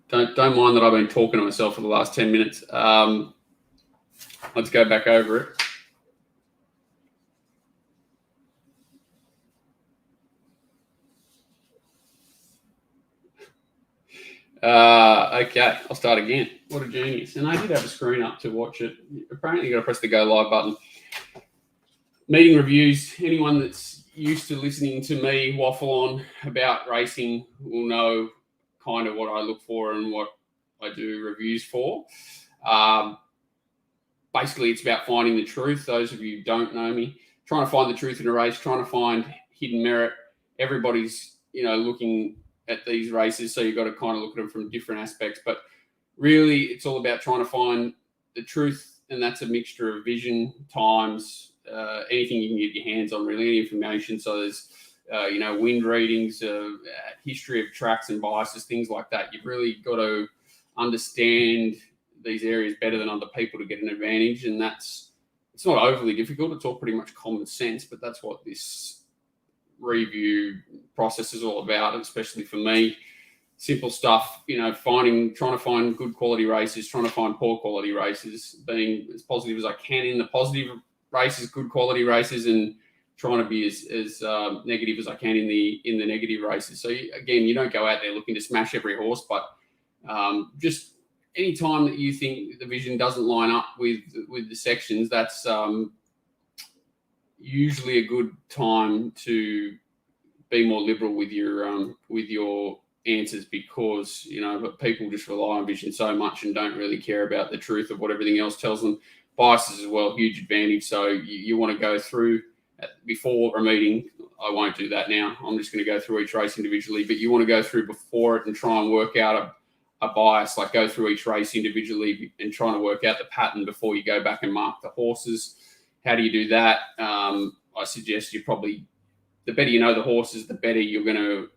Don't mind that I've been talking to myself for the last 10 minutes. Let's go back over it. Okay, I'll start again. What a genius. And I did have a screen up to watch it. Apparently, you got to press the go live button. Meeting reviews. Anyone that's used to listening to me waffle on about racing will know kind of what I look for and what I do reviews for. Basically, it's about finding the truth. Those of you who don't know me, trying to find the truth in a race, trying to find hidden merit. Everybody's, looking at these races, so you've got to kind of look at them from different aspects. But really, it's all about trying to find the truth, and that's a mixture of vision, times, anything you can get your hands on, really, any information. So there's, wind readings, history of tracks and biases, things like that. You've really got to understand these areas better than other people to get an advantage, and it's not overly difficult. It's all pretty much common sense, but that's what this review process is all about, especially for me. Simple stuff, trying to find good quality races, trying to find poor quality races, being as positive as I can in the positive races, good quality races, and trying to be as negative as I can in the negative races. So again, you don't go out there looking to smash every horse, but just any time that you think the vision doesn't line up with the sections, that's usually a good time to be more liberal with your answers, because but people just rely on vision so much and don't really care about the truth of what everything else tells them. Biases as well, huge advantage. So you want to go through before a meeting. I won't do that now. I'm just going to go through each race individually, but you want to go through before it and try and work out a bias, like go through each race individually and trying to work out the pattern before you go back and mark the horses. How do you do that? I suggest you probably, the better you know the horses, the better you're going to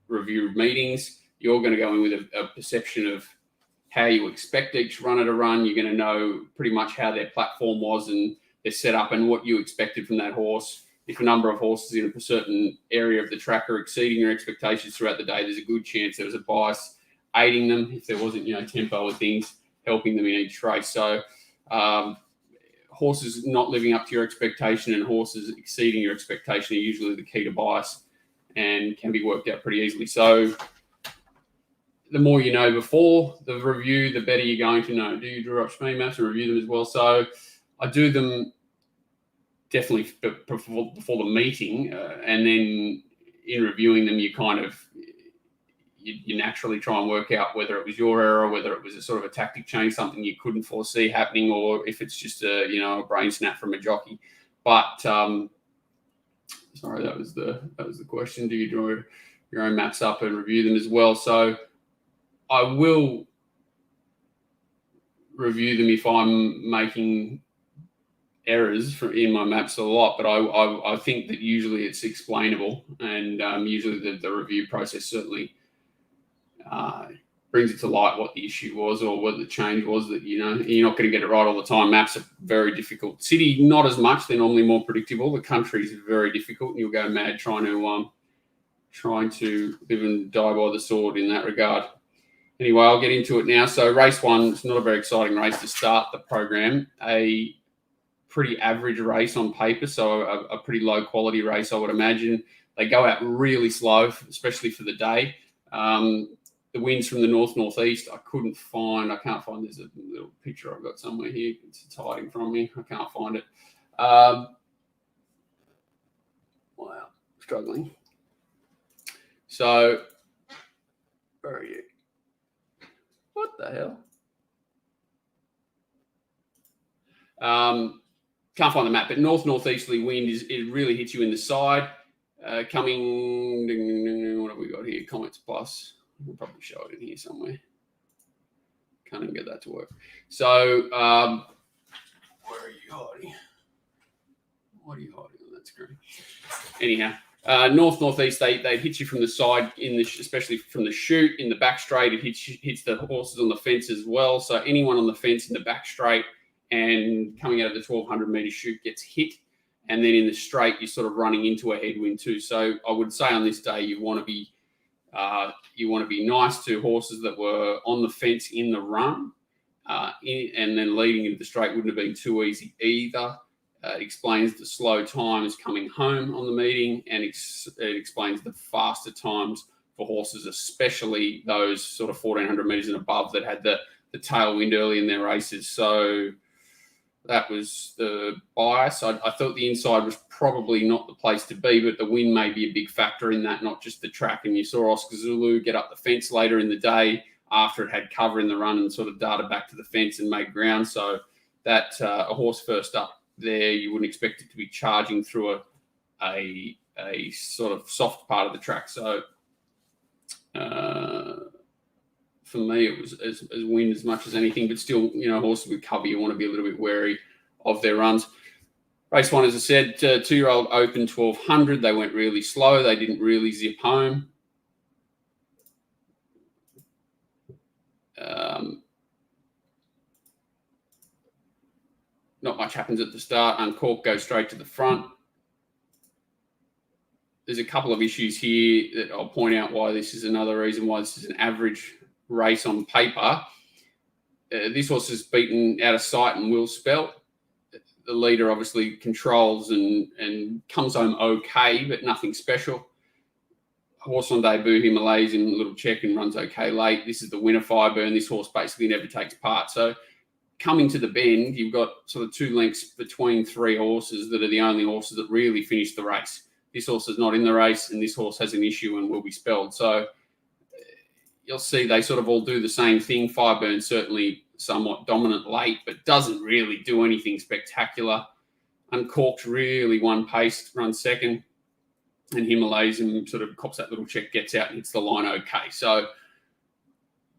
review meetings. You're going to go in with a perception of how you expect each runner to run. You're going to know pretty much how their platform was and their setup and what you expected from that horse. If a number of horses in a certain area of the track are exceeding your expectations throughout the day, there's a good chance there was a bias aiding them if there wasn't, tempo or things helping them in each race. So horses not living up to your expectation and horses exceeding your expectation are usually the key to bias and can be worked out pretty easily. So the more you know before the review, the better you're going to know. Do you draw up speed maps and review them as well? So I do them definitely before the meeting, and then in reviewing them, you naturally try and work out whether it was your error, whether it was a sort of a tactic change, something you couldn't foresee happening, or if it's just a brain snap from a jockey. But sorry, that was the question. Do you draw your own maps up and review them as well? So I will review them if I'm making errors in my maps a lot, but I think that usually it's explainable, and usually the review process certainly brings it to light what the issue was or what the change was. That you're not going to get it right all the time. Maps are very difficult. City, not as much. They're normally more predictable. The country is very difficult, and you'll go mad trying to live and die by the sword in that regard. Anyway, I'll get into it now. So race one, it's not a very exciting race to start the program. A pretty average race on paper, so a pretty low quality race, I would imagine. They go out really slow, especially for the day. The wind's from the northeast. I can't find, there's a little picture I've got somewhere here. It's hiding from me. I can't find it. Wow, struggling. So, where are you? What the hell? Can't find the map, but northeasterly wind it really hits you in the side. Coming, what have we got here? Comments plus. We'll probably show it in here somewhere. Can't even get that to work. So, where are you hiding? What are you hiding on that screen? Anyhow, northeast, they hit you from the side, especially from the chute in the back straight. It hits the horses on the fence as well. So anyone on the fence in the back straight and coming out of the 1,200 metre chute gets hit. And then in the straight, you're sort of running into a headwind too. So I would say on this day, you want to be You want to be nice to horses that were on the fence in the run, and then leading into the straight wouldn't have been too easy either. It explains the slow times coming home on the meeting, and it explains the faster times for horses, especially those sort of 1,400 metres and above that had the tailwind early in their races. So that was the bias. I thought the inside was probably not the place to be, but the wind may be a big factor in that, not just the track. And you saw Oscar Zulu get up the fence later in the day after it had cover in the run and sort of darted back to the fence and made ground. So that a horse first up there, you wouldn't expect it to be charging through a sort of soft part of the track. So for me, it was as wind as much as anything, but still, horses with cover, you want to be a little bit wary of their runs. Race 1, as I said, 2-year-old Open 1200. They went really slow. They didn't really zip home. Not much happens at the start. Uncorked goes straight to the front. There's a couple of issues here that I'll point out why this is another reason why this is an average race on paper. This horse is beaten out of sight and will spell. The leader obviously controls and comes home okay, but nothing special. Horse on debut, Himalaysian, a little check and runs okay late. This is the winner, Fireburn. This horse basically never takes part. So coming to the bend, you've got sort of 2 lengths between 3 horses that are the only horses that really finish the race. This horse is not in the race, and this horse has an issue and will be spelled. So you'll see they sort of all do the same thing. Fireburn certainly somewhat dominant late, but doesn't really do anything spectacular. Uncorked really one pace, runs second. And Himalaysian sort of cops that little check, gets out and hits the line okay. So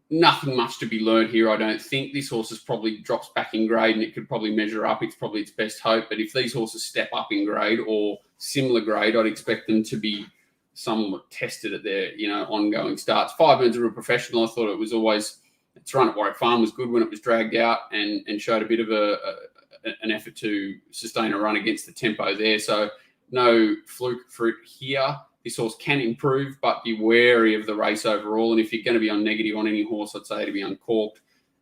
nothing much to be learned here, I don't think. This horse probably drops back in grade and it could probably measure up. It's probably its best hope. But if these horses step up in grade or similar grade, I'd expect them to be somewhat tested at their, ongoing starts. Fireburn's a real professional. I thought it was always, its run at Warwick Farm was good when it was dragged out and showed a bit of an effort to sustain a run against the tempo there. So no fluke fruit here. This horse can improve, but be wary of the race overall. And if you're going to be on negative on any horse, I'd say to be Uncorked,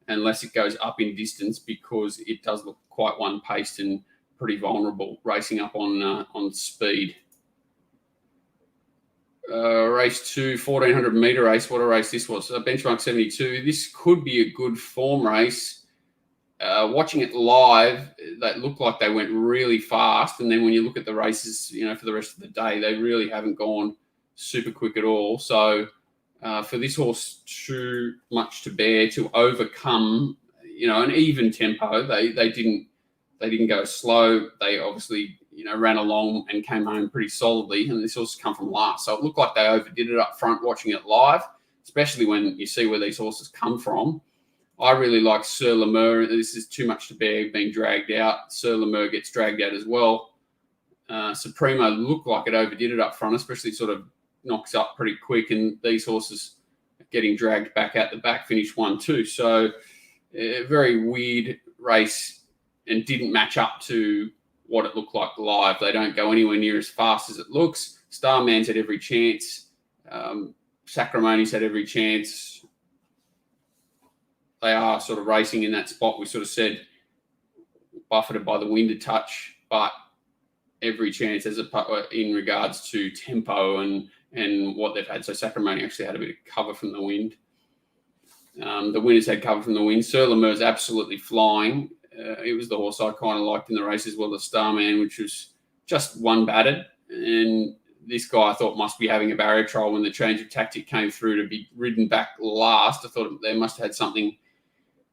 unless it goes up in distance, because it does look quite one-paced and pretty vulnerable racing up on speed. Race 2, 1,400 metre race. What a race this was. Benchmark 72. This could be a good form race. Watching it live, that looked like they went really fast. And then when you look at the races, for the rest of the day, they really haven't gone super quick at all. So for this horse, too much to bear to overcome, an even tempo. They didn't go slow. They obviously, ran along and came home pretty solidly. And this horse come from last. So it looked like they overdid it up front watching it live, especially when you see where these horses come from. I really like Sir Lemur. This is too much to bear being dragged out. Sir Lemur gets dragged out as well. Supremo looked like it overdid it up front, especially sort of knocks up pretty quick. And these horses getting dragged back out the back, finish 1-2. So a very weird race and didn't match up to what it looked like live. They don't go anywhere near as fast as it looks. Starman's had every chance. Sacramoni's had every chance. They are sort of racing in that spot. We sort of said buffeted by the wind a touch, but every chance as in regards to tempo and what they've had. So Sacramoni actually had a bit of cover from the wind. The winners had cover from the wind. Sir Lemur's absolutely flying. It was the horse I kind of liked in the race as well, the Starman, which was just one batted. And this guy I thought must be having a barrier trial when the change of tactic came through to be ridden back last. I thought they must have had something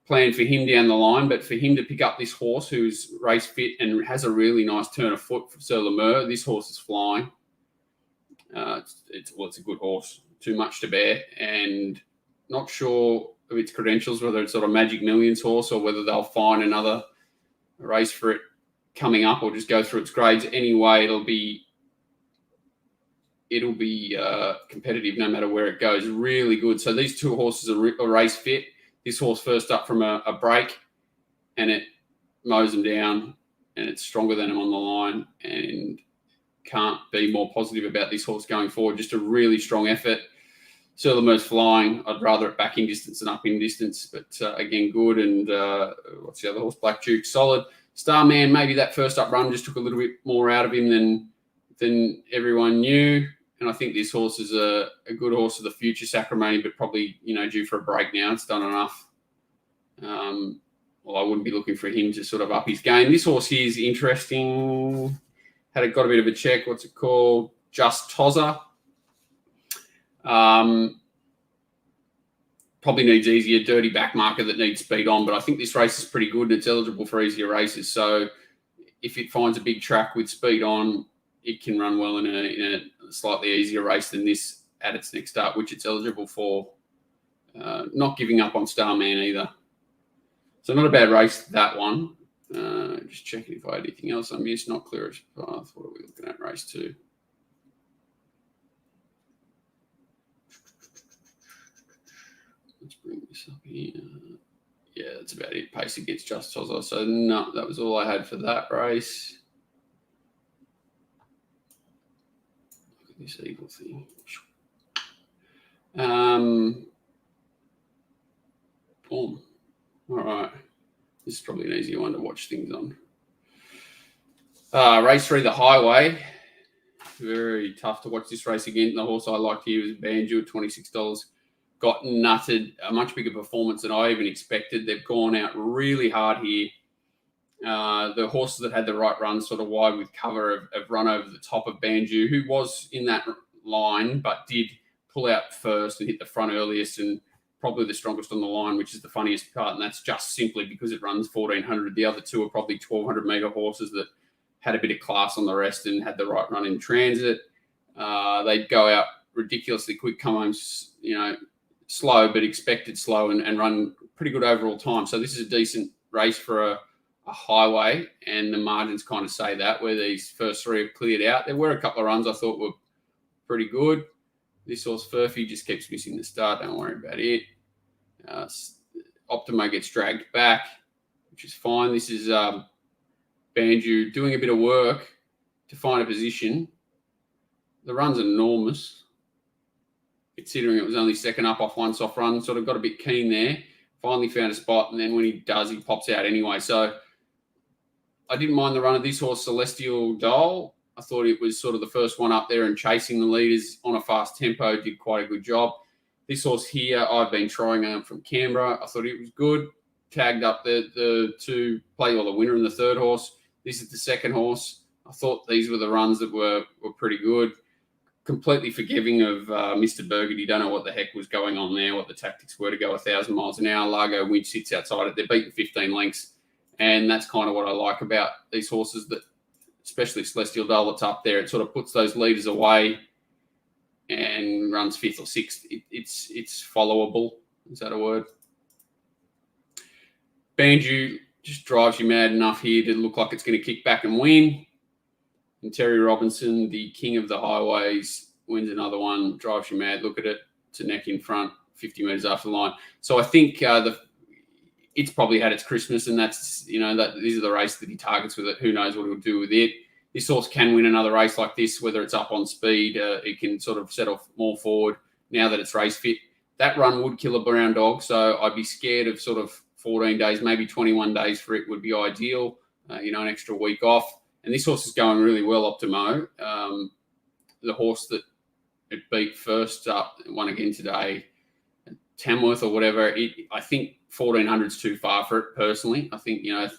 planned for him down the line, but for him to pick up this horse who's race fit and has a really nice turn of foot for Sir Lemur, this horse is flying. It's a good horse, too much to bear, and not sure of its credentials, whether it's sort of Magic Millions horse or whether they'll find another race for it coming up or just go through its grades. Anyway, it'll be competitive no matter where it goes. Really good. So these two horses are race fit. This horse first up from a break, and it mows them down, and it's stronger than him on the line, and can't be more positive about this horse going forward. Just a really strong effort. Silvermore's flying. I'd rather it back in distance than up in distance, but again, good. And what's the other horse? Black Duke, solid. Starman, maybe that first up run just took a little bit more out of him than everyone knew. And I think this horse is a good horse for the future, Sacramento, but probably, due for a break now. It's done enough. Well, I wouldn't be looking for him to sort of up his game. This horse here is interesting. Got a bit of a check. What's it called? Just Tozza. Probably needs easier, dirty back marker that needs speed on, but I think this race is pretty good and it's eligible for easier races. So if it finds a big track with speed on, it can run well in a slightly easier race than this at its next start, which it's eligible for. Not giving up on Starman either. So not a bad race, that one. Just checking if I had anything else I missed. Not clear as path. What are we looking at? Race 2. Let's bring this up here. Yeah, that's about it. Pace against Just Tozza. So no, that was all I had for that race. Look at this eagle thing. Boom. All right. This is probably an easier one to watch things on. Race 3, the Highway. Very tough to watch this race again. The horse I liked here was Banjo at $26. Got nutted, a much bigger performance than I even expected. They've gone out really hard here. The horses that had the right run sort of wide with cover have run over the top of Banjo, who was in that line but did pull out first and hit the front earliest and probably the strongest on the line, which is the funniest part, and that's just simply because it runs 1,400. The other two are probably 1,200-metre horses that had a bit of class on the rest and had the right run in transit. They'd go out ridiculously quick, come home, slow, but expected slow and run pretty good overall time. So this is a decent race for a highway, and the margins kind of say that, where these first 3 have cleared out. There were a couple of runs I thought were pretty good. This horse, Furphy, just keeps missing the start. Don't worry about it. Optimo gets dragged back, which is fine. This is Banjo doing a bit of work to find a position. The run's enormous, considering it was only second up off one soft run. Sort of got a bit keen there. Finally found a spot, and then when he does, he pops out anyway. So I didn't mind the run of this horse, Celestial Dole. I thought it was sort of the first one up there and chasing the leaders on a fast tempo, did quite a good job. This horse here, I've been trying from Canberra. I thought it was good. Tagged up the two, play all the winner and the third horse. This is the second horse. I thought these were the runs that were pretty good. Completely forgiving of Mr. Burgundy. Don't know what the heck was going on there, what the tactics were to go 1,000 miles an hour. Largo Winch sits outside it. They're beating 15 lengths. And that's kind of what I like about these horses, that especially Celestial Dole that's up there. It sort of puts those leaders away and runs 5th or 6th. It's followable. Is that a word? Banjo just drives you mad enough here to look like it's going to kick back and win. And Terry Robinson, the king of the highways, wins another one, drives you mad. Look at it. It's a neck in front, 50 metres after the line. So I think it's probably had its Christmas, and that's, these are the races that he targets with it. Who knows what he'll do with it. This horse can win another race like this, whether it's up on speed. It can sort of settle more forward now that it's race fit. That run would kill a brown dog, so I'd be scared of sort of 14 days, maybe 21 days for it would be ideal. An extra week off. And this horse is going really well, Optimo. The horse that it beat first up, won again today, Tamworth or whatever, I think 1,400 is too far for it, personally. I think, 11,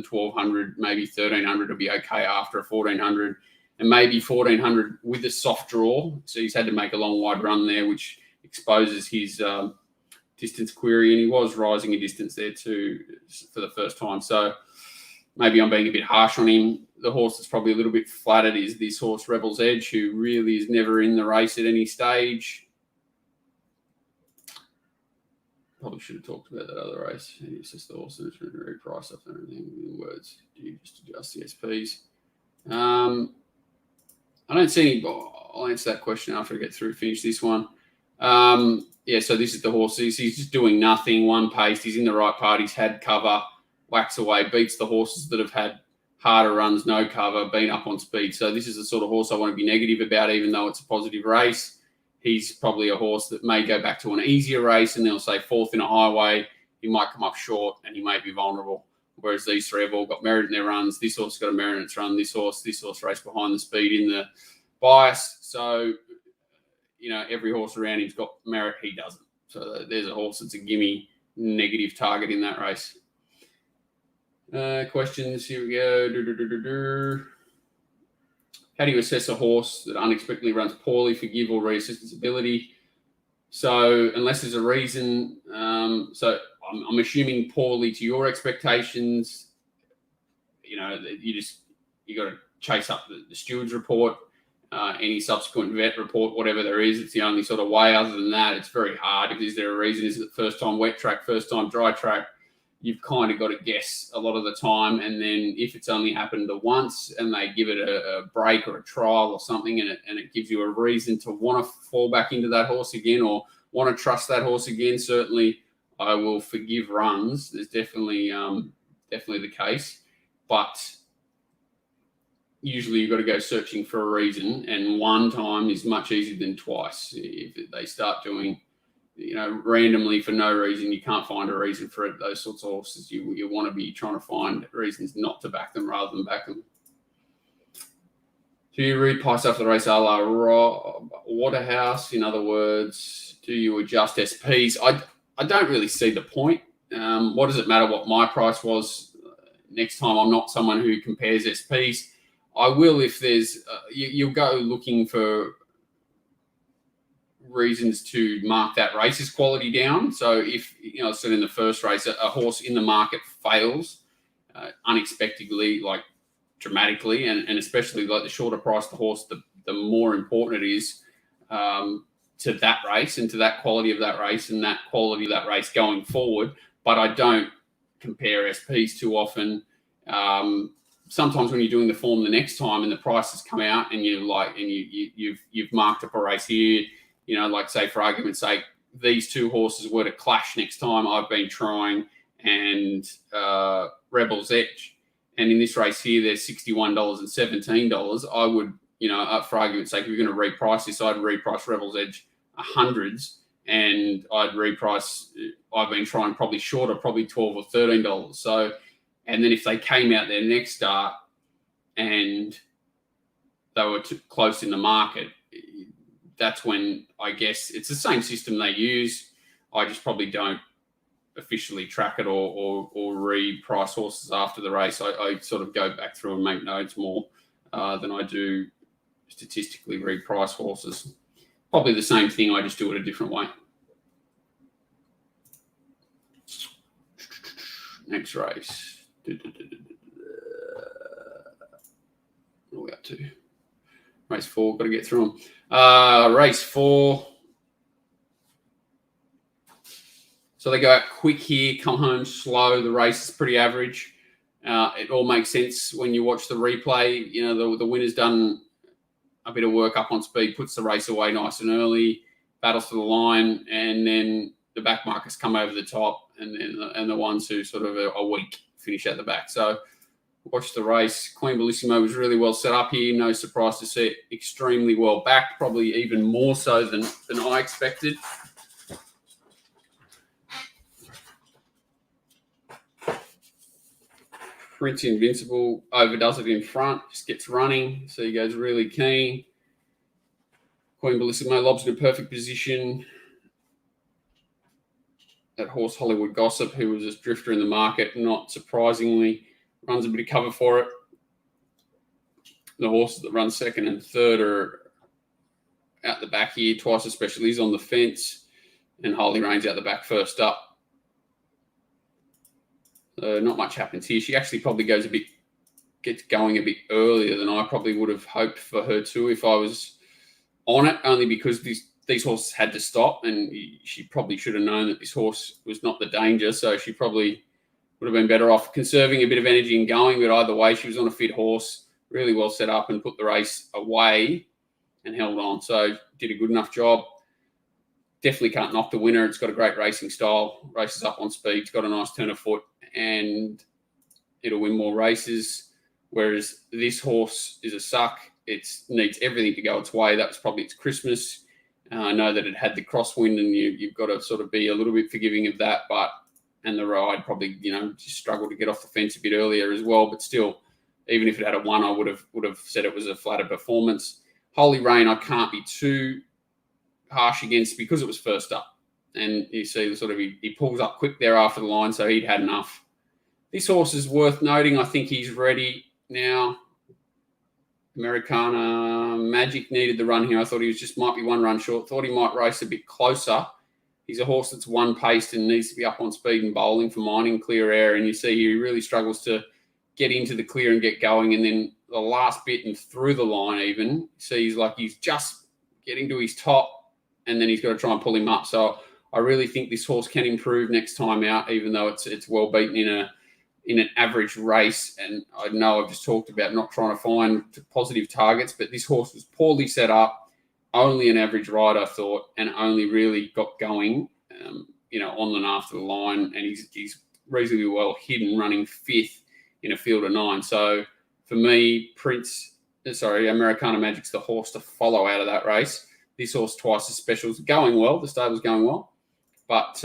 1,200, maybe 1,300 will be okay after a 1,400. And maybe 1,400 with a soft draw. So he's had to make a long, wide run there, which exposes his distance query. And he was rising in distance there too for the first time. So maybe I'm being a bit harsh on him. The horse that's probably a little bit flattered is this horse, Rebel's Edge, who really is never in the race at any stage. Probably should have talked about that other race. It's just the horse that's very priced up and everything in words. Do you just adjust the SPs? I don't see any. I'll answer that question after I finish this one. So this is the horse. He's just doing nothing, one pace. He's in the right part. He's had cover, whacks away, beats the horses that have had harder runs, no cover, been up on speed. So this is the sort of horse I want to be negative about, even though it's a positive race. he's probably a horse that may go back to an easier race, and they'll say fourth in a highway. He might come up short, and he may be vulnerable. Whereas these three have all got merit in their runs. This horse has got a merit in its run. This horse raced behind the speed in the bias. So, every horse around him's got merit. He doesn't. So there's a horse that's a gimme negative target in that race. Questions. Here we go. How do you assess a horse that unexpectedly runs poorly for give or reassess its ability? So unless there's a reason, so I'm assuming poorly to your expectations. You got to chase up the steward's report, any subsequent vet report, whatever there is. It's the only sort of way. Other than that, it's very hard. Is there a reason? Is it first time wet track, first time dry track? You've kind of got to guess a lot of the time. And then if it's only happened once and they give it a break or a trial or something, and it gives you a reason to want to fall back into that horse again or want to trust that horse again, certainly I will forgive runs. There's definitely the case. But usually you've got to go searching for a reason, and one time is much easier than twice. If they start doing randomly for no reason, you can't find a reason for it. Those sorts of horses, you want to be trying to find reasons not to back them rather than back them. Do you reprice after the race a la Waterhouse? In other words, do you adjust SPs? I don't really see the point. What does it matter what my price was next time? I'm not someone who compares SPs. I will if there's you'll go looking for reasons to mark that race's quality down. So if, I said in the first race, a horse in the market fails unexpectedly, like dramatically, and especially like the shorter price the horse, the more important it is to that race and to that quality of that race and that quality of that race going forward. But I don't compare SPs too often. Sometimes when you're doing the form the next time and the prices come out and you've marked up a race here, like say for argument's sake, these two horses were to clash next time. I've been trying and Rebel's Edge, and in this race here, there's $61 and $17. I would, for argument's sake, if you're going to reprice this, I'd reprice Rebel's Edge hundreds, and I've been trying probably shorter, probably $12 or $13. So, and then if they came out their next start and they were too close in the market, that's when I guess it's the same system they use. I just probably don't officially track it or reprice horses after the race. I sort of go back through and make notes more than I do statistically reprice horses. Probably the same thing, I just do it a different way. Next race. What are we up to? Race 4, got to get through them. Race 4. So they go out quick here, come home slow. The race is pretty average. It all makes sense when you watch the replay. The winner's done a bit of work up on speed, puts the race away nice and early, battles to the line, and then the back markers come over the top, and the ones who sort of are weak finish at the back. So watch the race. Queen Bellissimo was really well set up here. No surprise to see it extremely well backed, probably even more so than I expected. Prince Invincible overdoes it in front, just gets running, so he goes really keen. Queen Bellissimo lobs in a perfect position. That horse Hollywood Gossip, who was a drifter in the market, not surprisingly, runs a bit of cover for it. The horses that run second and third are out the back here. Twice Especially is on the fence, and Holy Rain's out the back first up. Not much happens here. She actually probably gets going a bit earlier than I probably would have hoped for her to if I was on it, only because these horses had to stop, and she probably should have known that this horse was not the danger, so she probably would have been better off conserving a bit of energy and going. But either way, she was on a fit horse, really well set up, and put the race away and held on. So did a good enough job. Definitely can't knock the winner. It's got a great racing style, races up on speed, it's got a nice turn of foot, and it'll win more races. Whereas this horse is a suck. It needs everything to go its way. That was probably its Christmas. I know that it had the crosswind, and you've got to sort of be a little bit forgiving of that, and the ride probably, just struggled to get off the fence a bit earlier as well. But still, even if it had a 1, I would have said it was a flatter performance. Holy Rain, I can't be too harsh against because it was first up. And you see sort of he pulls up quick there after the line, so he'd had enough. This horse is worth noting. I think he's ready now. Americana Magic needed the run here. I thought he might be 1 run short. Thought he might race a bit closer. He's a horse that's 1-paced and needs to be up on speed and bowling for mine in clear air. And you see he really struggles to get into the clear and get going. And then the last bit and through the line even, he's just getting to his top, and then he's got to try and pull him up. So I really think this horse can improve next time out, even though it's well beaten in an average race. And I know I've just talked about not trying to find positive targets, but this horse was poorly set up, only an average ride, I thought, and only really got going, on and after the line. And he's reasonably well hidden, running 5th in a field of 9. So for me, Americana Magic's the horse to follow out of that race. This horse twice as special, going well. The stable's going well, but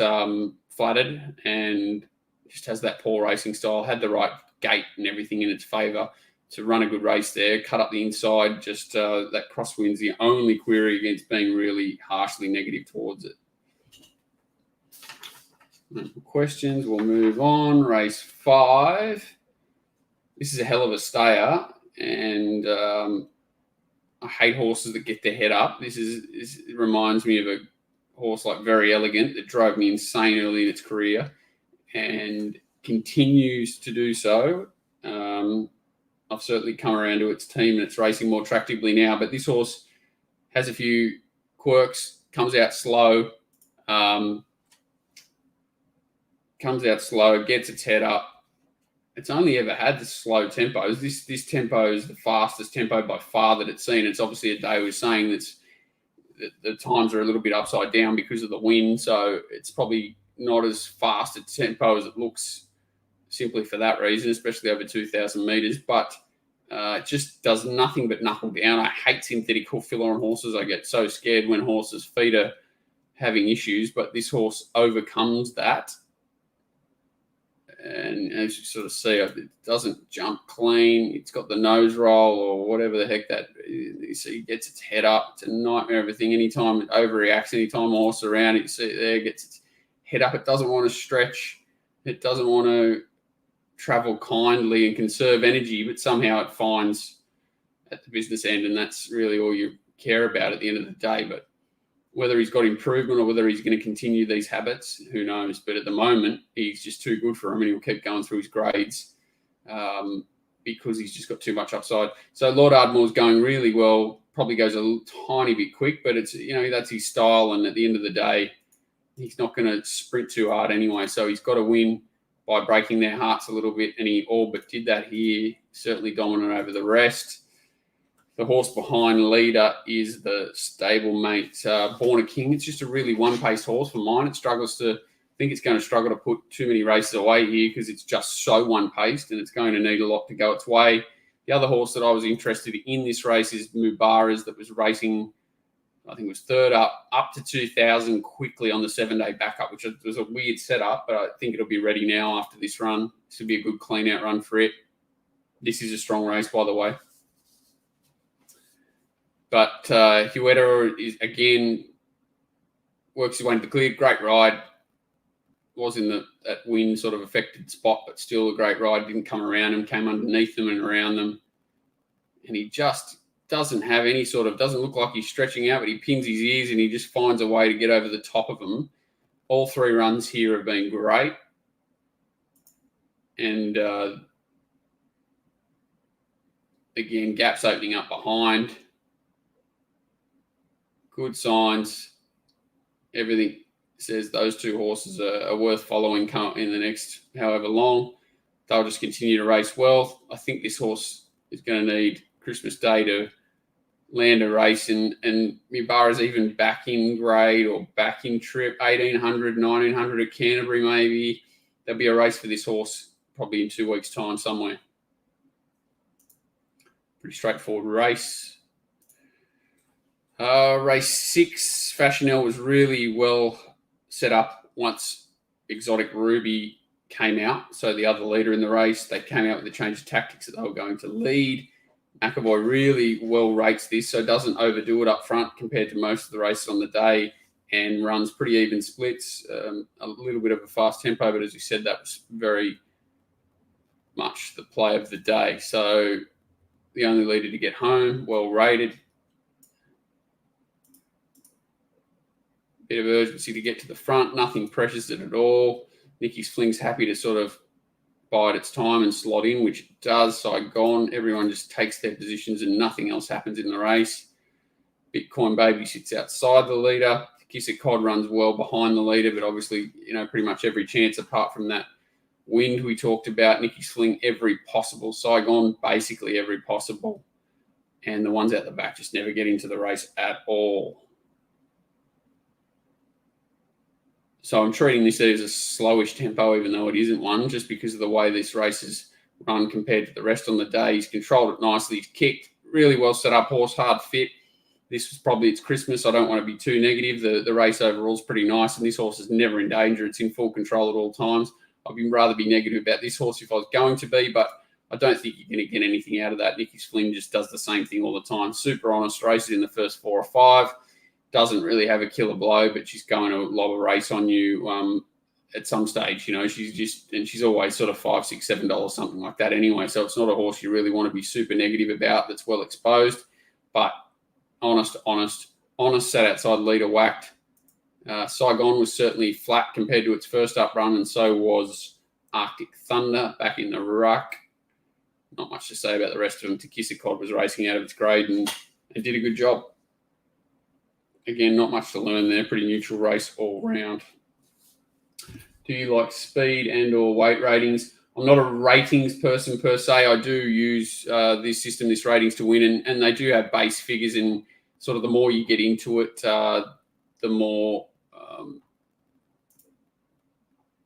flattered and just has that poor racing style. Had the right gait and everything in its favour to run a good race there. Cut up the inside. Just that crosswind's the only query against being really harshly negative towards it. No questions. We'll move on. Race 5. This is a hell of a stayer, and I hate horses that get their head up. It reminds me of a horse like Very Elegant that drove me insane early in its career and continues to do so. I've certainly come around to its team and it's racing more attractively now, but this horse has a few quirks, comes out slow, gets its head up. It's only ever had the slow tempos. This tempo is the fastest tempo by far that it's seen. It's obviously a day we're saying that the times are a little bit upside down because of the wind, so it's probably not as fast a tempo as it looks simply for that reason, especially over 2,000 metres. But it just does nothing but knuckle down. I hate synthetic hoof filler on horses. I get so scared when horses' feet are having issues, but this horse overcomes that. And as you sort of see, it doesn't jump clean. It's got the nose roll or whatever the heck that is. You see, it gets its head up. It's a nightmare, everything. Anytime it overreacts, anytime a horse around it, you see it there, gets its head up. It doesn't want to stretch. It doesn't want to travel kindly and conserve energy, but somehow it finds at the business end, and that's really all you care about at the end of the day. But whether he's got improvement or whether he's going to continue these habits, who knows? But at the moment, he's just too good for him, and he'll keep going through his grades because he's just got too much upside. So Lord Ardmore's going really well, probably goes a tiny bit quick, but it's, that's his style. And at the end of the day, he's not going to sprint too hard anyway. So he's got to win by breaking their hearts a little bit, and he all but did that here. Certainly dominant over the rest. The horse behind Leader is the stablemate Born a King. It's just a really one-paced horse for mine. It think it's going to struggle to put too many races away here because it's just so one-paced, and it's going to need a lot to go its way. The other horse that I was interested in this race is Mubarak, that was racing, I think it was third up to 2,000 quickly on the 7-day backup, which was a weird setup, but I think it'll be ready now after this run. This will be a good clean-out run for it. This is a strong race, by the way. But Hueta is, again, works his way into the clear. Great ride. Was in that wind sort of affected spot, but still a great ride. Didn't come around him, came underneath them and around them. And he just doesn't have any doesn't look like he's stretching out, but he pins his ears and he just finds a way to get over the top of them. All 3 runs here have been great. And again, gaps opening up behind. Good signs. Everything says those 2 horses are worth following in the next however long. They'll just continue to race well. I think this horse is going to need Christmas Day to land a race, and Mubarak's even back in grade or back in trip, 1,800, 1,900 at Canterbury maybe. There'll be a race for this horse probably in 2 weeks' time somewhere. Pretty straightforward race. Race 6, Fashionel was really well set up once Exotic Ruby came out. So the other leader in the race, they came out with a change of tactics that they were going to lead. McAvoy really well rates this, so doesn't overdo it up front compared to most of the races on the day, and runs pretty even splits, a little bit of a fast tempo, but as you said, that was very much the play of the day. So the only leader to get home, well rated. Bit of urgency to get to the front, nothing pressures it at all. Nicky's Fling's happy to sort of bide its time and slot in, which it does. Saigon, everyone just takes their positions and nothing else happens in the race. Bitcoin Baby sits outside the leader. Kissa Cod runs well behind the leader, but obviously, pretty much every chance apart from that wind we talked about. Nicky's Fling, every possible. Saigon, basically every possible. And the ones out the back just never get into the race at all. So I'm treating this as a slowish tempo, even though it isn't one, just because of the way this race is run compared to the rest on the day. He's controlled it nicely. He's kicked, really well set up, horse hard fit. This was probably its Christmas. I don't want to be too negative. The race overall is pretty nice, and this horse is never in danger. It's in full control at all times. I'd rather be negative about this horse if I was going to be, but I don't think you're going to get anything out of that. Nicky's Fling just does the same thing all the time. Super honest races in the first 4 or 5. Doesn't really have a killer blow, but she's going to lob a race on you at some stage. She's always sort of $5, $6, $7, something like that anyway. So it's not a horse you really want to be super negative about. That's well exposed, but honest, sat outside leader, whacked. Saigon was certainly flat compared to its first up run, and so was Arctic Thunder back in the ruck. Not much to say about the rest of them. Kissa Cod was racing out of its grade and did a good job. Again, not much to learn there. Pretty neutral race all round. Do you like speed and or weight ratings? I'm not a ratings person per se. I do use this system, this ratings to win, and they do have base figures, and sort of the more you get into it, the more.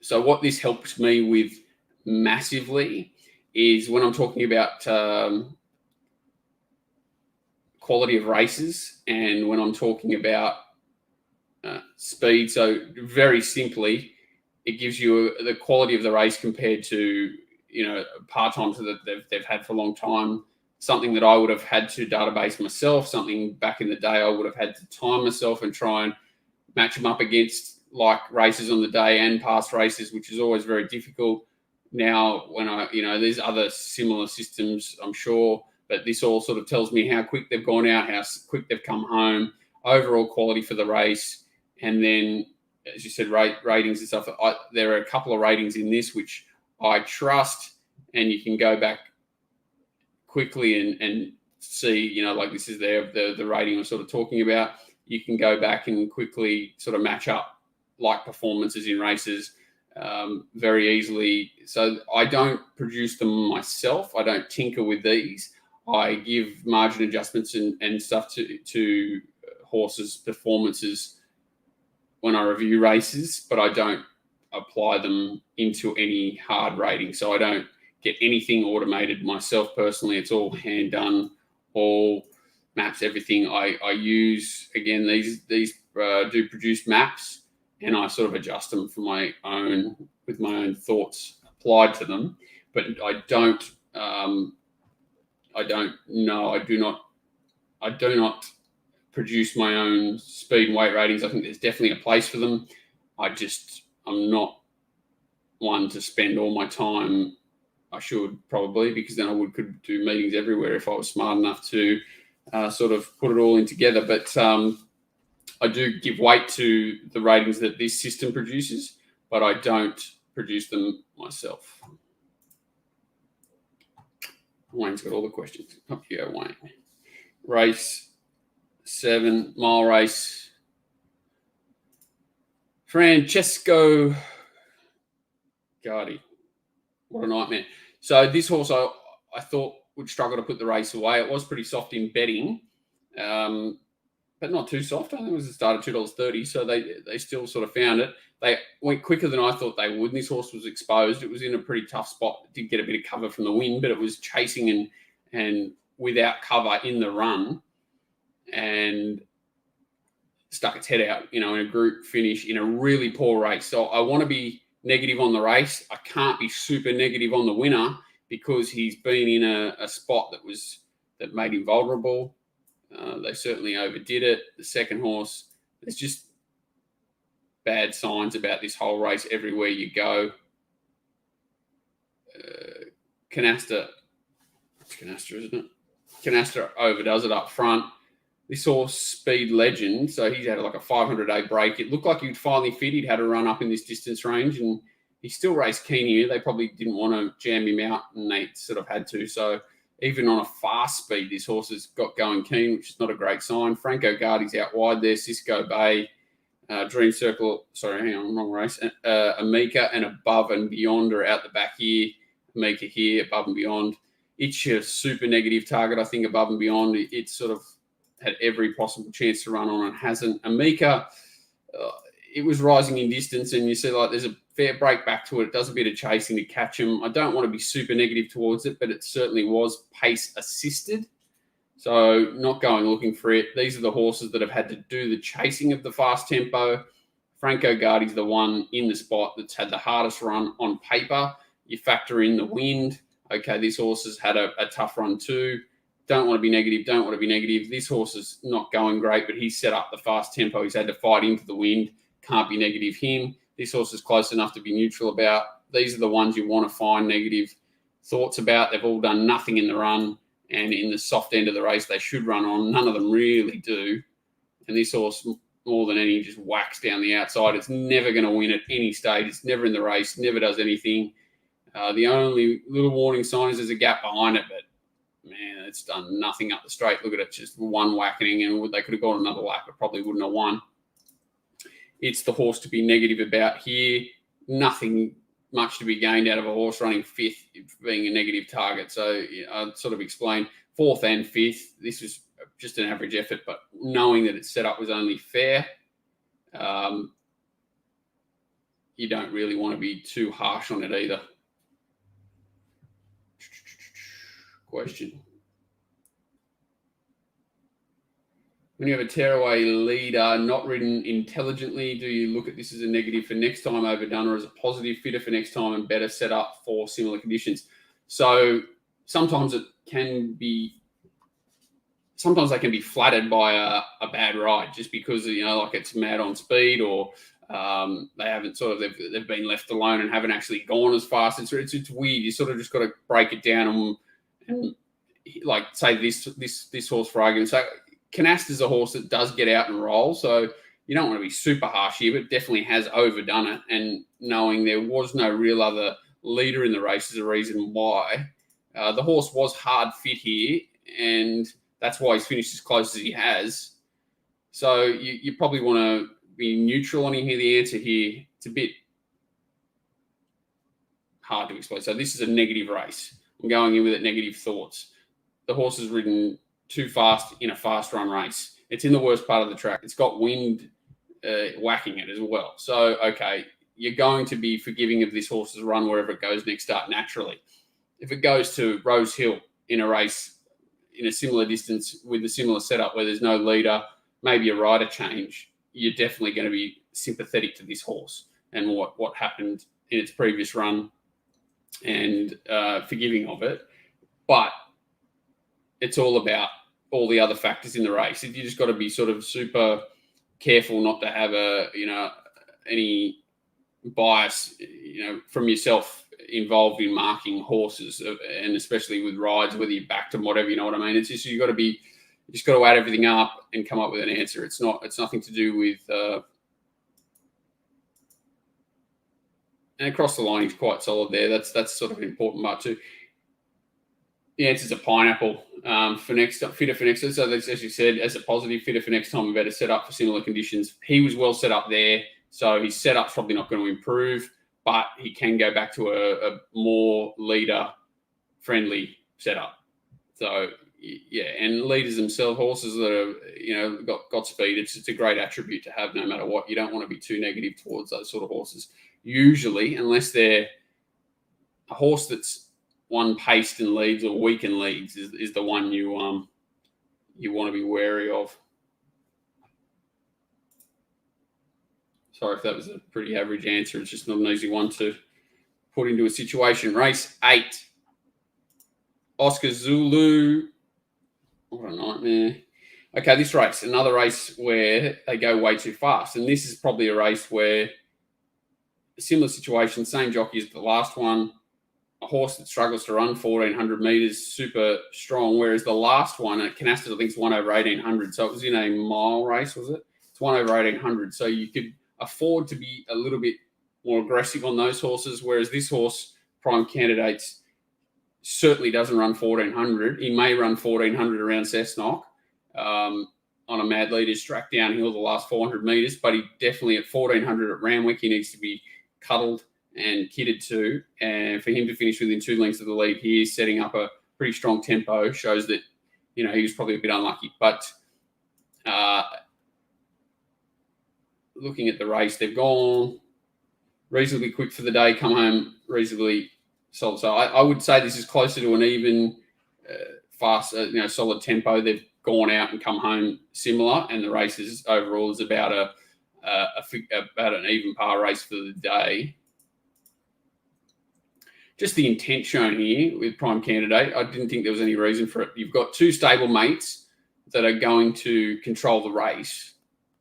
So what this helps me with massively is when I'm talking about quality of races, and when I'm talking about speed. So very simply, it gives you the quality of the race compared to part times that they've had for a long time. Something that I would have had to database myself. Something back in the day I would have had to time myself and try and match them up against like races on the day and past races, which is always very difficult. Now, when there's other similar systems, I'm sure. But this all sort of tells me how quick they've gone out, how quick they've come home, overall quality for the race. And then, as you said, ratings and stuff. There are a couple of ratings in this which I trust, and you can go back quickly and see, like this is the rating I'm sort of talking about. You can go back and quickly sort of match up like performances in races very easily. So I don't produce them myself. I don't tinker with these. I give margin adjustments and stuff to horses' performances when I review races, but I don't apply them into any hard rating. So I don't get anything automated myself personally. It's all hand done, all maps, everything. I use, again, these do produce maps, and I sort of adjust them for with my own thoughts applied to them. But I do not produce my own speed and weight ratings. I think there's definitely a place for them. I'm not one to spend all my time. I should probably, because then I could do meetings everywhere if I was smart enough to sort of put it all in together. But I do give weight to the ratings that this system produces, but I don't produce them myself. Wayne's got all the questions. Up you go, Wayne. Race 7, mile race. Francesco Guardi. What a nightmare. So this horse I thought would struggle to put the race away. It was pretty soft in betting, but not too soft. I think it was a start at $2.30, so they still sort of found it. They went quicker than I thought they would. And this horse was exposed. It was in a pretty tough spot. It did get a bit of cover from the wind, but it was chasing and without cover in the run. And stuck its head out, in a group finish in a really poor race. So I want to be negative on the race. I can't be super negative on the winner because he's been in a spot that made him vulnerable. They certainly overdid it. The second horse, there's just bad signs about this whole race everywhere you go. Canasta, isn't it? Canasta overdoes it up front. This horse, Speed Legend, so he's had like a 500-day break. It looked like he'd finally fit. He'd had a run up in this distance range, and he still raced keen here. They probably didn't want to jam him out, and they sort of had to. So even on a fast speed, this horse has got going keen, which is not a great sign. Franco Guardi's out wide there. Cisco Bay, Dream Circle, wrong race. Amica and Above and Beyond are out the back here. Amica here, Above and Beyond. It's a super negative target, I think, Above and Beyond. It's sort of had every possible chance to run on and hasn't. Amica, it was rising in distance, and you see like there's a fair break back to it. It does a bit of chasing to catch him. I don't want to be super negative towards it, but it certainly was pace assisted. So not going looking for it. These are the horses that have had to do the chasing of the fast tempo. Franco Guardi's the one in the spot that's had the hardest run on paper. You factor in the wind. Okay, this horse has had a tough run too. Don't want to be negative. This horse is not going great, but he's set up the fast tempo. He's had to fight into the wind. Can't be negative him. This horse is close enough to be neutral about. These are the ones you want to find negative thoughts about. They've all done nothing in the run, and in the soft end of the race, they should run on. None of them really do. And this horse, more than any, just whacks down the outside. It's never going to win at any stage. It's never in the race, never does anything. The only little warning sign is there's a gap behind it, but man, it's done nothing up the straight. Look at it, just one whacking, and they could have gone another lap. It probably wouldn't have won. It's the horse to be negative about here. Nothing much to be gained out of a horse running fifth being a negative target. So I'd sort of explain fourth and fifth. This was just an average effort, but knowing that its setup was only fair, you don't really want to be too harsh on it either. Question. When you have a tearaway leader not ridden intelligently, do you look at this as a negative for next time overdone, or as a positive, fitter for next time and better set up for similar conditions? So sometimes they can be flattered by a bad ride just because, like it's mad on speed, or they haven't they've been left alone and haven't actually gone as fast. It's weird. You sort of just got to break it down and like say this horse, for argument's sake. Canasta is a horse that does get out and roll, so you don't want to be super harsh here, but definitely has overdone it. And knowing there was no real other leader in the race is a reason why. The horse was hard fit here, and that's why he's finished as close as he has. So you probably want to be neutral on here. The answer here, it's a bit hard to explain. So this is a negative race. I'm going in with it negative thoughts. The horse is ridden too fast in a fast run race. It's in the worst part of the track. It's got wind whacking it as well. So, okay, you're going to be forgiving of this horse's run wherever it goes next start naturally. If it goes to Rose Hill in a race in a similar distance with a similar setup where there's no leader, maybe a rider change, you're definitely going to be sympathetic to this horse and what happened in its previous run and forgiving of it. But it's all about all the other factors in the race. You just got to be sort of super careful not to have any bias, from yourself involved in marking horses, and especially with rides, whether you backed them, whatever, you know what I mean? It's just, you just got to add everything up and come up with an answer. It's nothing to do with, and across the line, he's quite solid there. That's sort of an important part too. The answer's a pineapple for next time, fitter for next time. So that's, as you said, as a positive, fitter for next time, we better set up for similar conditions. He was well set up there, so his setup's probably not going to improve, but he can go back to a more leader-friendly setup. So, yeah, and leaders themselves, horses that are, got speed, it's a great attribute to have no matter what. You don't want to be too negative towards those sort of horses, usually, unless they're a horse that's one paced and leads or weak and leads is the one you want to be wary of. Sorry if that was a pretty average answer. It's just not an easy one to put into a situation. Race 8. Oscar Zulu. What a nightmare. Okay, this race, another race where they go way too fast. And this is probably a race where a similar situation, same jockey as the last one, a horse that struggles to run 1,400 metres, super strong, whereas the last one at Canastas, I think, is 1 over 1,800. So it was in a mile race, was it? It's 1 over 1,800. So you could afford to be a little bit more aggressive on those horses, whereas this horse, Prime Candidates, certainly doesn't run 1,400. He may run 1,400 around Cessnock on a mad leader's track downhill the last 400 metres, but he definitely at 1,400 at Randwick, he needs to be cuddled and kitted to. And for him to finish within 2 lengths of the lead here, setting up a pretty strong tempo, shows that, he was probably a bit unlucky. But looking at the race, they've gone reasonably quick for the day, come home reasonably solid. So I would say this is closer to an even, fast, solid tempo. They've gone out and come home similar, and the race is overall is about about an even par race for the day. Just the intent shown here with Prime Candidate, I didn't think there was any reason for it. You've got 2 stable mates that are going to control the race,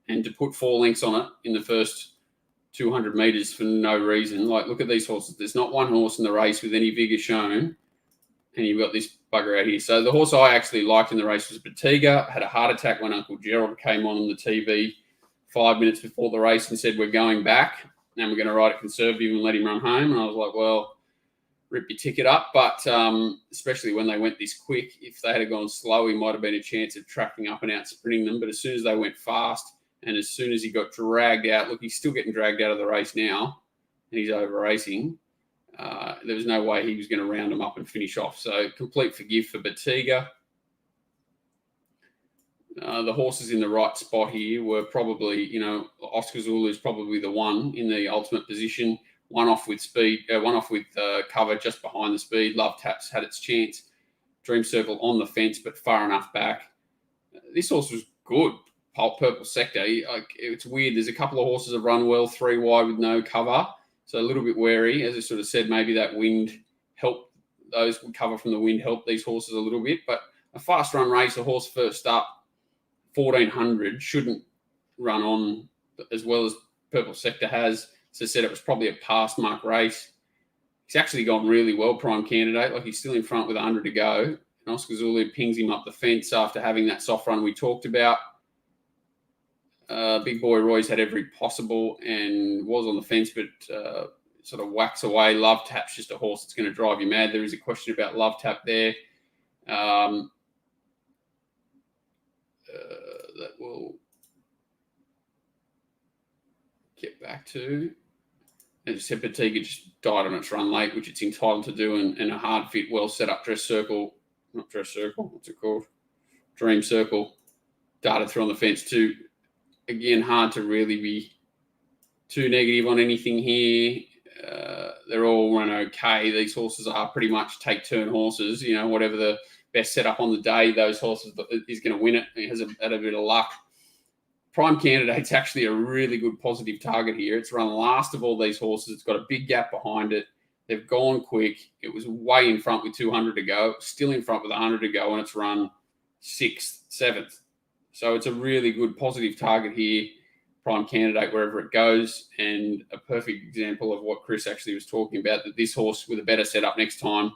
and to put 4 lengths on it in the first 200 metres for no reason. Like, look at these horses. There's not one horse in the race with any vigour shown, and you've got this bugger out here. So the horse I actually liked in the race was Betiga. Had a heart attack when Uncle Gerald came on the TV 5 minutes before the race and said, we're going back and we're going to ride it conservative and let him run home. And I was like, well, rip your ticket up. But especially when they went this quick, if they had gone slow, he might have been a chance of tracking up and out sprinting them. But as soon as they went fast, and as soon as he got dragged out, look, he's still getting dragged out of the race now, and he's over racing. There was no way he was going to round him up and finish off. So complete forgive for Betiga. The horses in the right spot here were probably, Oscar Zulu is probably the one in the ultimate position. One off with speed, one off with cover just behind the speed. Love Taps had its chance. Dream Circle on the fence, but far enough back. This horse was good. Purple Sector. It's weird. There's a couple of horses that run well, 3 wide with no cover. So a little bit wary. As I sort of said, maybe that wind helped, those cover from the wind helped these horses a little bit. But a fast run race, a horse first up, 1,400, shouldn't run on as well as Purple Sector has. As I said, it was probably a past mark race. He's actually gone really well, Prime Candidate. Like, he's still in front with 100 to go. And Oscar Zulu pings him up the fence after having that soft run we talked about. Big Boy Roy's had every possible and was on the fence, but sort of whacks away. Love Tap's just a horse that's going to drive you mad. There is a question about Love Tap there. That we'll get back to. As I said, Betiga just died on its run late, which it's entitled to do, and a hard fit, well set up Dress Circle, not Dress Circle, what's it called? Dream Circle, darted through on the fence too. Again, hard to really be too negative on anything here. They're all run okay. These horses are pretty much take-turn horses. Whatever the best setup on the day, those horses, he's going to win it. He has had a bit of luck. Prime Candidate's actually a really good positive target here. It's run last of all these horses. It's got a big gap behind it. They've gone quick. It was way in front with 200 to go. Still in front with 100 to go, and it's run 6th, 7th. So it's a really good positive target here, Prime Candidate, wherever it goes, and a perfect example of what Chris actually was talking about, that this horse with a better setup next time,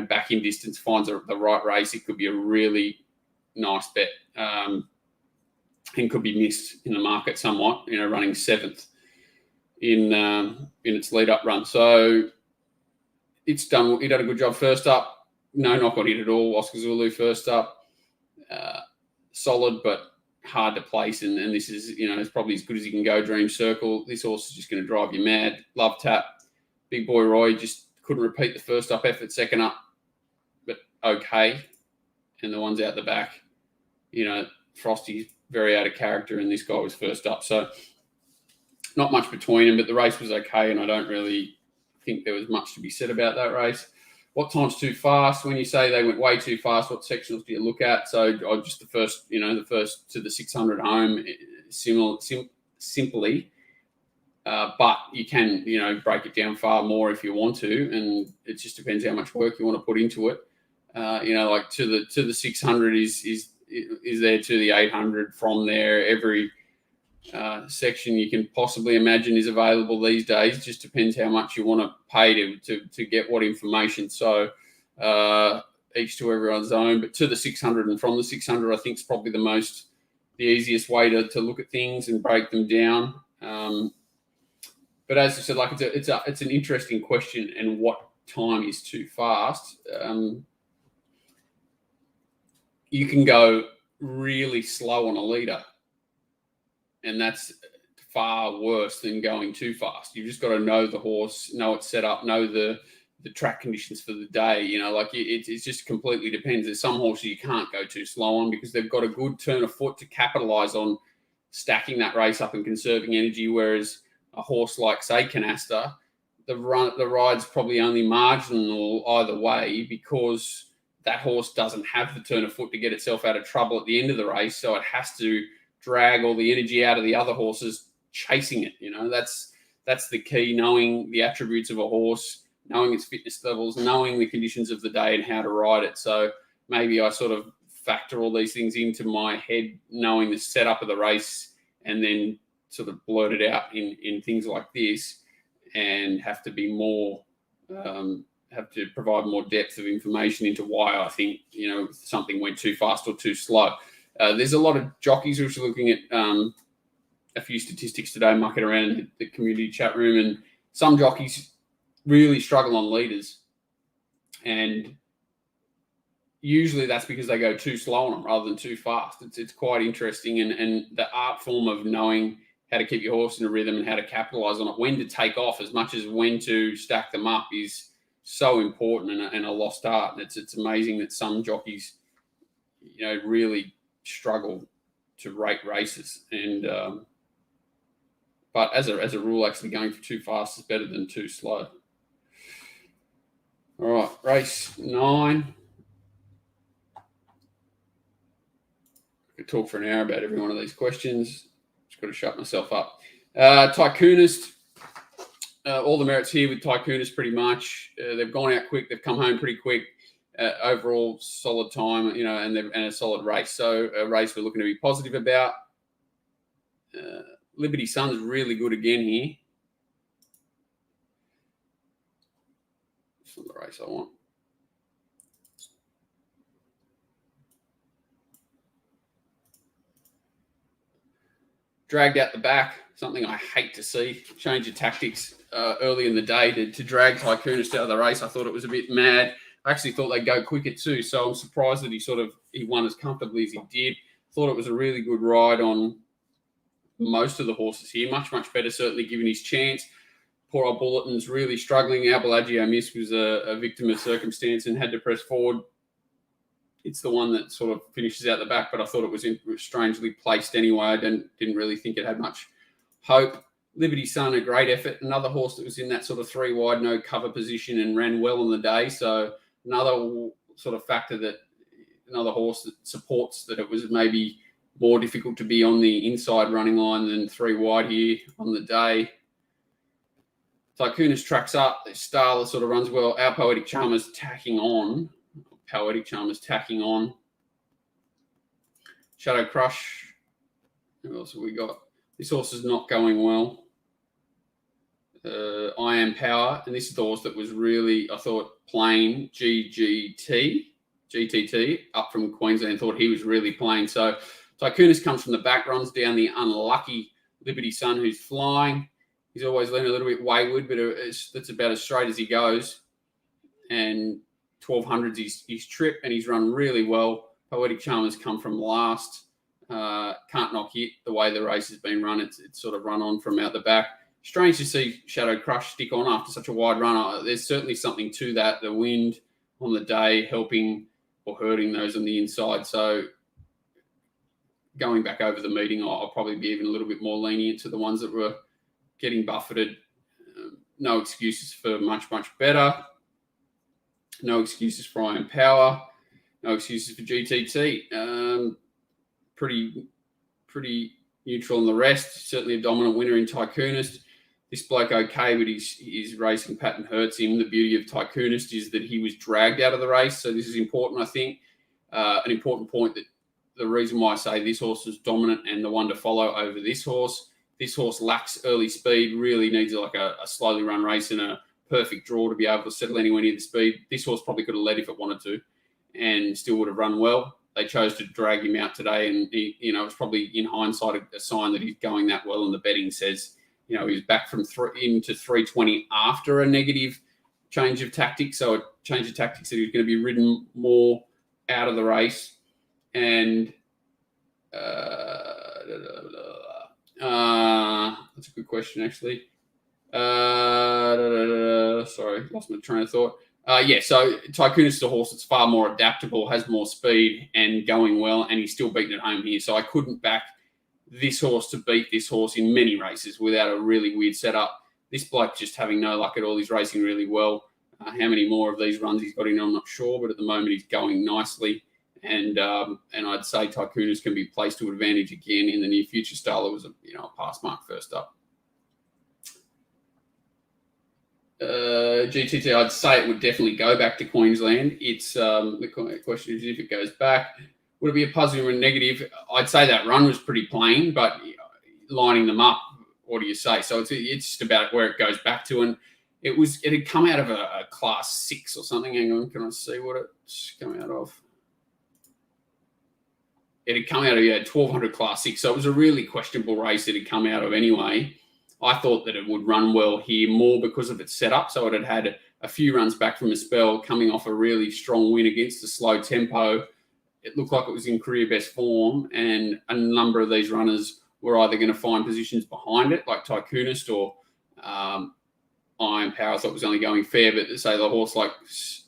back in distance, finds the right race. It could be a really nice bet and could be missed in the market somewhat, running 7th in its lead-up run. So it's done. It did a good job first up. No knock on it at all. Oscar Zulu first up. Solid, but hard to place, and this is, it's probably as good as you can go. Dream Circle. This horse is just going to drive you mad. Love Tap. Big Boy Roy just couldn't repeat the first up effort, second up, but okay. And the ones out the back, Frosty's very out of character, and this guy was first up. So not much between them, but the race was okay, and I don't really think there was much to be said about that race. What time's too fast? When you say they went way too fast, what sectionals do you look at? So just the first to the 600 home, simply, But you can, break it down far more if you want to, and it just depends how much work you want to put into it. Like to the 600 is there to the 800. From there, every section you can possibly imagine is available these days. Just depends how much you want to pay to get what information. So each to everyone's own. But to the 600 and from the 600, I think is probably the easiest way to look at things and break them down. But as I said, like it's an interesting question, and what time is too fast? You can go really slow on a leader, and that's far worse than going too fast. You've just got to know the horse, know its setup, know the track conditions for the day. It just completely depends. There's some horses you can't go too slow on because they've got a good turn of foot to capitalize on stacking that race up and conserving energy, whereas a horse like, say, Canasta, the ride's probably only marginal either way because that horse doesn't have the turn of foot to get itself out of trouble at the end of the race, so it has to drag all the energy out of the other horses chasing it. That's the key, knowing the attributes of a horse, knowing its fitness levels, knowing the conditions of the day and how to ride it. So maybe I sort of factor all these things into my head, knowing the setup of the race, and then sort of blurt it out in things like this, and have to be more, have to provide more depth of information into why I think, something went too fast or too slow. There's a lot of jockeys which are looking at a few statistics today, mucking around in the community chat room, and some jockeys really struggle on leaders. And usually that's because they go too slow on them rather than too fast. It's quite interesting. And the art form of knowing how to keep your horse in a rhythm and how to capitalize on it, when to take off as much as when to stack them up, is so important and a lost art. And it's amazing that some jockeys, really struggle to rate races. And but as a rule, actually going for too fast is better than too slow. All right, race 9. I could talk for an hour about every one of these questions. Just got to shut myself up. Tycoonist. All the merits here with Tycoonist pretty much. They've gone out quick. They've come home pretty quick. Overall, solid time, and a solid race. So a race we're looking to be positive about. Liberty Sun's really good again here. This is the race I want. Dragged out the back, something I hate to see. Change of tactics early in the day to drag Tycoonist out of the race. I thought it was a bit mad. I actually thought they'd go quicker too, so I'm surprised that he won as comfortably as he did. Thought it was a really good ride on most of the horses here. Much, much better, certainly, given his chance. Poor old Bulletin's really struggling. Albellagio Miss was a victim of circumstance and had to press forward. It's the one that sort of finishes out the back, but I thought it was strangely placed anyway. I didn't really think it had much hope. Liberty Sun, a great effort. Another horse that was in that sort of 3 wide, no cover position and ran well on the day. So another sort of factor, that another horse that supports that it was maybe more difficult to be on the inside running line than 3 wide here on the day. Tycoonist tracks up. Starler sort of runs well. Our Poetic Charmer's tacking on. Shadow Crush. Who else have we got? This horse is not going well. I Am Power. And this is the horse that was really, I thought, playing GTT, up from Queensland. I thought he was really playing. So Tycoonist comes from the back, runs down the unlucky Liberty Sun, who's flying. He's always leaning a little bit wayward, but that's about as straight as he goes. And 1200's his trip, and he's run really well. Poetic Charmer's come from last. Can't knock it the way the race has been run. It's sort of run on from out the back. Strange to see Shadow Crush stick on after such a wide run. There's certainly something to that. The wind on the day helping or hurting those on the inside. So going back over the meeting, I'll probably be even a little bit more lenient to the ones that were getting buffeted. No excuses for much, much better. No excuses for I Am Power. No excuses for GTT. Pretty neutral on the rest. Certainly a dominant winner in Tycoonist. this bloke okay, but his racing pattern hurts him. The beauty of Tycoonist is that he was dragged out of the race. So this is important, I think. An important point that the reason why I say this horse is dominant and the one to follow over this horse. This horse lacks early speed, really needs like a slowly run race and a perfect draw to be able to settle anywhere near the speed. This horse probably could have led if it wanted to and still would have run well. They chose to drag him out today, and it's probably in hindsight a sign that he's going that well, and the betting says, he was back from into 320 after a negative change of tactics. So a change of tactics that he was going to be ridden more out of the race. And that's a good question, actually. Sorry, lost my train of thought. So Tycoonist is a horse that's far more adaptable, has more speed and going well, and he's still beaten at home here. So I couldn't back this horse to beat this horse in many races without a really weird setup. This bloke just having no luck at all. He's racing really well. How many more of these runs he's got in, I'm not sure, but at the moment he's going nicely. And I'd say Tycoonist can be placed to advantage again in the near future. Starler was a pass mark first up. GTT, I'd say it would definitely go back to Queensland. It's the question is if it goes back, would it be a positive or a negative? I'd say that run was pretty plain, but lining them up, what do you say? So it's just about where it goes back to, and it had come out of a class 6 or something. Hang on, can I see what it's come out of? It had come out of 1200 class 6, so it was a really questionable race it had come out of anyway. I thought that it would run well here more because of its setup. So it had a few runs back from a spell, coming off a really strong win against a slow tempo. It looked like it was in career best form, and a number of these runners were either going to find positions behind it, like Tycoonist or Iron Power. I thought was only going fair, but say the horse like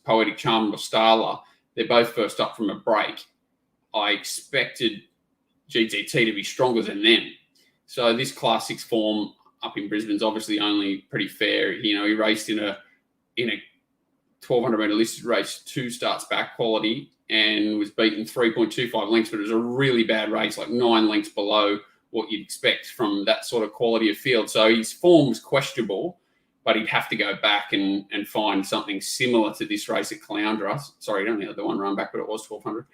Poetic Charm or Starler, they're both first up from a break. I expected GTT to be stronger than them. So this Class 6 form up in Brisbane's obviously only pretty fair. He raced in a 1200 metre listed race 2 starts back quality and was beaten 3.25 lengths, but it was a really bad race, like 9 lengths below what you'd expect from that sort of quality of field. So his form was questionable, but he'd have to go back and find something similar to this race at Caloundra. Sorry, he only had the one run back, but it was 1200.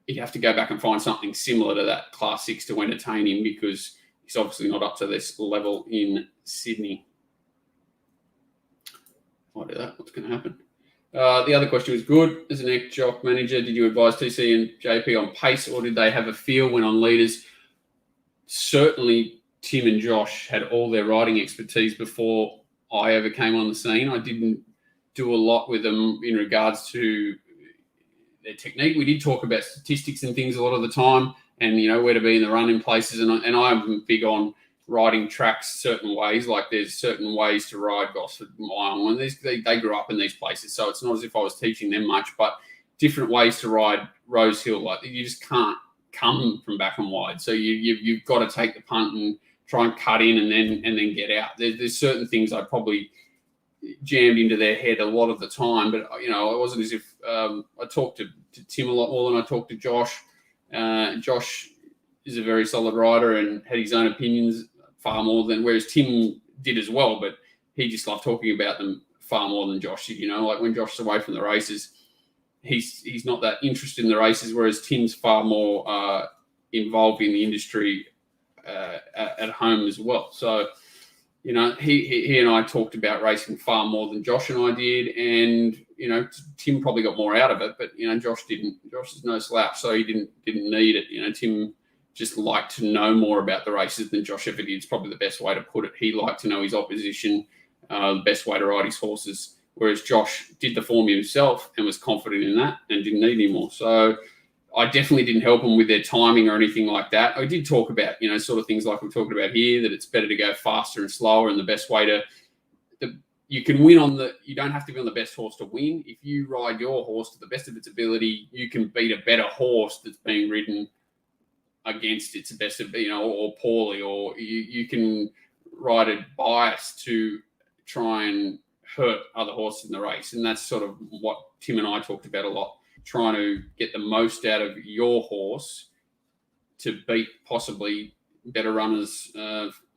He'd have to go back and find something similar to that Class 6 to entertain him, because he's obviously not up to this level in Sydney. I'll do that. What's going to happen? The other question was good. As an ex-jock manager, did you advise TC and JP on pace, or did they have a feel when on leaders? Certainly, Tim and Josh had all their riding expertise before I ever came on the scene. I didn't do a lot with them in regards to their technique. We did talk about statistics and things a lot of the time, and where to be in the run in places. And I'm big on riding tracks certain ways. Like there's certain ways to ride Gosford Mile, and they grew up in these places, so it's not as if I was teaching them much. But different ways to ride Rose Hill, like you just can't come from back and wide. So you've got to take the punt and try and cut in and then get out. There's certain things I probably jammed into their head a lot of the time, but it wasn't as if I talked to Tim a lot more than I talked to Josh. Josh is a very solid rider and had his own opinions far more than, whereas Tim did as well, but he just loved talking about them far more than Josh did. Like when Josh's away from the races, he's not that interested in the races, whereas Tim's far more involved in the industry at home as well. So he and I talked about racing far more than Josh and I did, and Tim probably got more out of it, but Josh didn't. Josh is no slouch, so he didn't need it. Tim just liked to know more about the races than Josh ever did. It's probably the best way to put it. He liked to know his opposition, the best way to ride his horses, whereas Josh did the form himself and was confident in that and didn't need any more. So I definitely didn't help them with their timing or anything like that. I did talk about, sort of things like we're talking about here, that it's better to go faster and slower, and the best way you can win you don't have to be on the best horse to win. If you ride your horse to the best of its ability, you can beat a better horse that's being ridden against its best of, or poorly, or you can ride it biased to try and hurt other horses in the race. And that's sort of what Tim and I talked about a lot, trying to get the most out of your horse to beat possibly better runners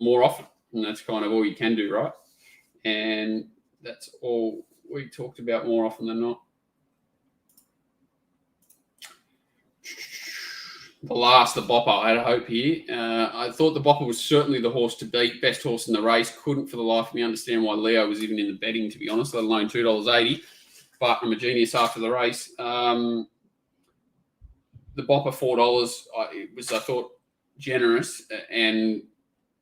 more often. And that's kind of all you can do, right? And that's all we talked about more often than not. The Bopper. I had a hope here. I thought the Bopper was certainly the horse to beat, best horse in the race. Couldn't for the life of me understand why Leo was even in the betting, to be honest, let alone $2.80. But I'm a genius after the race. The Bopper, $4. It was, I thought, generous. And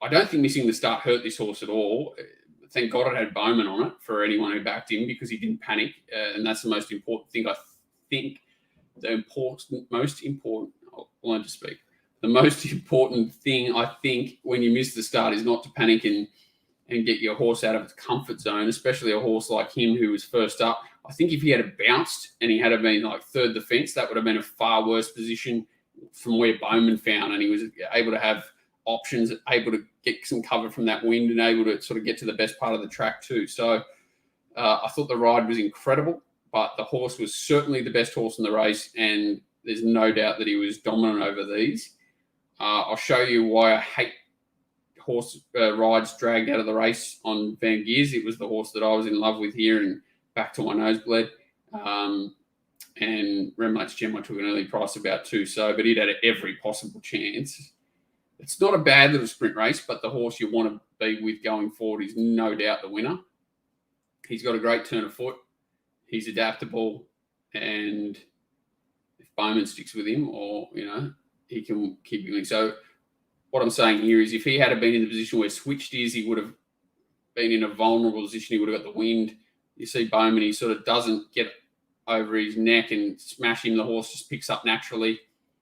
I don't think missing the start hurt this horse at all. Thank God it had Bowman on it for anyone who backed him, because he didn't panic. And that's the most important thing, I think. The most important thing, I think, when you miss the start is not to panic and get your horse out of its comfort zone, especially a horse like him who was first up. I think if he had bounced and he had been like third the fence, that would have been a far worse position from where Bowman found, and he was able to have options, able to get some cover from that wind and able to sort of get to the best part of the track too. So I thought the ride was incredible, but the horse was certainly the best horse in the race, and there's no doubt that he was dominant over these. I'll show you why I hate horse rides dragged out of the race on Van Gears. It was the horse that I was in love with here and back to my nosebleed. And Remlate's Gem I took an early price about too, but he'd had every possible chance. It's not a bad little sprint race, but the horse you want to be with going forward is no doubt the winner. He's got a great turn of foot. He's adaptable, and if Bowman sticks with him, or he can keep going. So what I'm saying here is, if he had been in the position where Switched is, he would have been in a vulnerable position. He would have got the wind. You see Bowman, he sort of doesn't get over his neck and smash him. The horse just picks up naturally.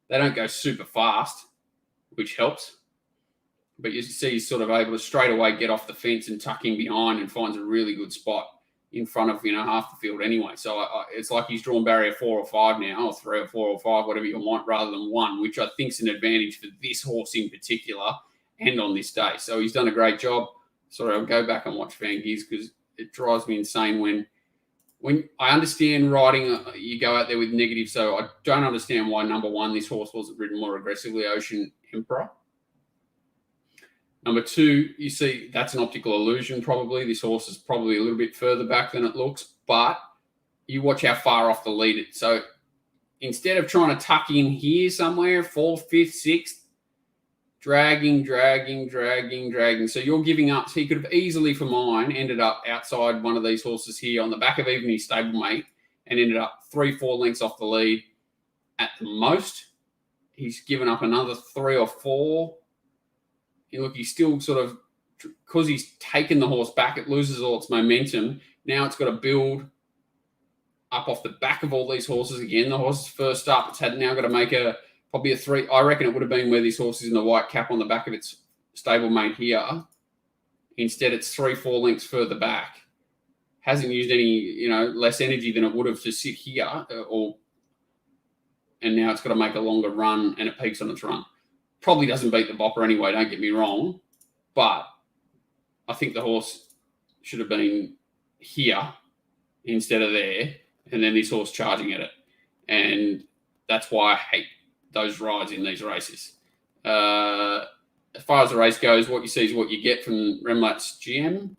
They don't go super fast, which helps. But you see he's sort of able to straight away get off the fence and tuck in behind and finds a really good spot in front of half the field anyway. So it's like he's drawn barrier 4 or 5 now, or 3 or 4 or 5, whatever you want, rather than 1, which I think is an advantage for this horse in particular and on this day. So he's done a great job. Sorry, I'll go back and watch Van Gears, because it drives me insane when I understand riding, you go out there with negative. So I don't understand why, number 1, this horse wasn't ridden more aggressively, Ocean Emperor. Number 2, you see that's an optical illusion probably. This horse is probably a little bit further back than it looks, but you watch how far off the lead it. So instead of trying to tuck in here somewhere, 4th, 5th, 6th, dragging. So you're giving up. So he could have easily, for mine, ended up outside one of these horses here on the back of even his stablemate and ended up 3-4 lengths off the lead at the most. He's given up another 3 or 4. And look, he's still sort of, because he's taken the horse back, it loses all its momentum. Now it's got to build up off the back of all these horses again. The horse is first up. It's now got to make probably a 3. I reckon it would have been where this horse is in the white cap on the back of its stablemate here. Instead, it's 3-4 lengths further back. Hasn't used any, less energy than it would have to sit here, and now it's got to make a longer run, and it peaks on its run. Probably doesn't beat the Bopper anyway, don't get me wrong, but I think the horse should have been here instead of there, and then this horse charging at it. And that's why I hate those rides in these races. As far as the race goes, what you see is what you get from Remlate's GM.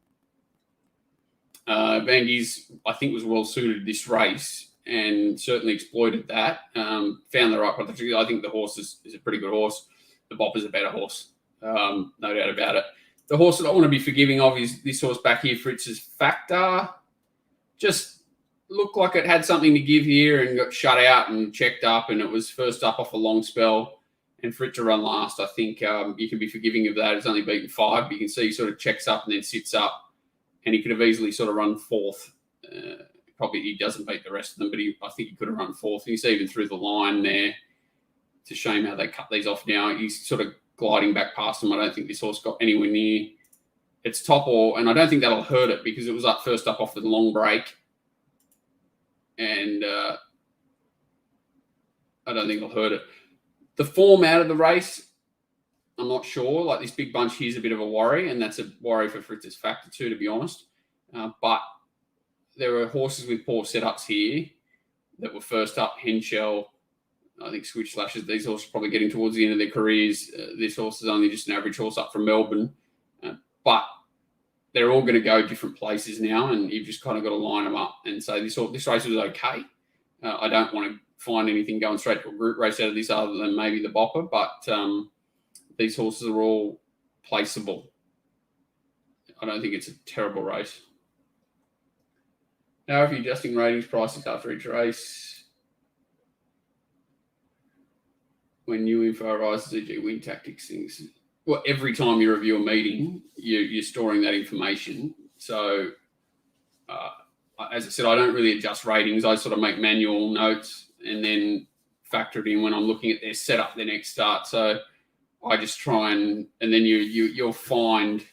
Van Geers, I think, was well suited this race and certainly exploited that. Found the right product. I think the horse is a pretty good horse. The Bopper's a better horse, no doubt about it. The horse that I want to be forgiving of is this horse back here, Fritz's Factor. Just looked like it had something to give here and got shut out and checked up, and it was first up off a long spell. And for it to run last, I think you can be forgiving of that. It's only beaten 5, but you can see he sort of checks up and then sits up, and he could have easily sort of run 4th. Probably he doesn't beat the rest of them, but I think he could have run 4th. He's even through the line there. It's a shame how they cut these off now. He's sort of gliding back past them. I don't think this horse got anywhere near its top, and I don't think that'll hurt it because it was up first up off the long break. And I don't think it'll hurt it. The form out of the race, I'm not sure. Like, this big bunch here is a bit of a worry, and that's a worry for Fritz's Factor too, to be honest. But there are horses with poor setups here that were first up, Henschel, I think Switch Slashes, these horses are probably getting towards the end of their careers. This horse is only just an average horse up from Melbourne. But they're all going to go different places now, and you've just kind of got to line them up and say this race was okay. I don't want to find anything going straight to a group race out of this other than maybe the Bopper, but these horses are all placeable. I don't think it's a terrible race. Now, if you're adjusting ratings prices after each race, when new info arises, e.g. win tactics things, well, every time you review a meeting, you're storing that information. So, as I said, I don't really adjust ratings. I sort of make manual notes and then factor it in when I'm looking at their setup, their next start. So I just try and then you'll find,